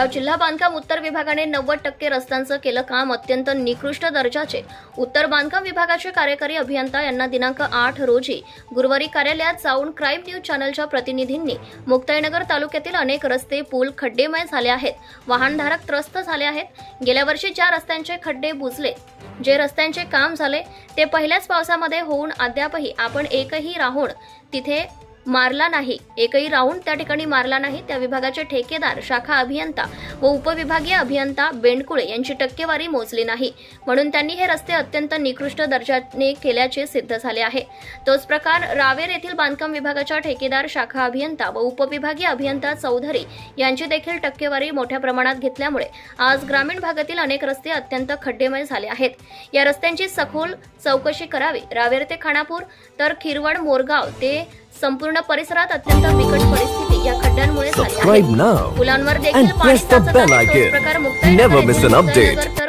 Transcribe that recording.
जळगाव जिल्हा बांधकाम उत्तर विभागाने 90% रस्त्यांचं केलं काम अत्यंत निकृष्ट दर्जाचे। उत्तर बांधकाम विभागाचे कार्यकारी अभियंता यांना दिनांक 8 रोजी गुरुवारी कार्यालयात जाऊन क्राईम न्यूज चॅनलच्या प्रतिनिधींनी मुक्ताईनगर तालुक्यातील अनेक रस्ते पूल खड्डेमय झाले आहेत, वाहनधारक त्रस्त झाले आहेत। गेल्या वर्षी ज्या रस्त्यांचे खड्डे बुजले, जे रस्त्यांचे काम झाले ते पहिल्याच पावसामध्ये होऊन अद्यापही आपण एकही राऊंड तिथे मारला नाही, एकही राऊंड त्या ठिकाणी मारला नाही। त्या विभागाचे ठेकेदार, शाखा अभियंता व उपविभागीय अभियंता बेंडकुळे यांची टक्केवारी मोजली नाही, म्हणून त्यांनी हे रस्ते अत्यंत निकृष्ट दर्जाने केल्याचे सिद्ध झाले आहे। तोच प्रकार रावेर येथील बांधकाम विभागाच्या ठेकेदार, शाखा अभियंता व उपविभागीय अभियंता चौधरी यांची देखील टक्केवारी मोठ्या प्रमाणात घेतल्यामुळे आज ग्रामीण भागातील अनेक रस्ते अत्यंत खड्डेमय झाले आहेत। या रस्त्यांची सखोल चौकशी करावी। रावेर ते खानापूर तर खिरवड मोरगाव ते संपूर्ण परिसरात अत्यंत बिकट परिस्थिती या खड्ड्यांमुळे झाली आहे। पुलांवर देखील पाणी साचत आहे। तोच प्रकार मुक्ताईनगर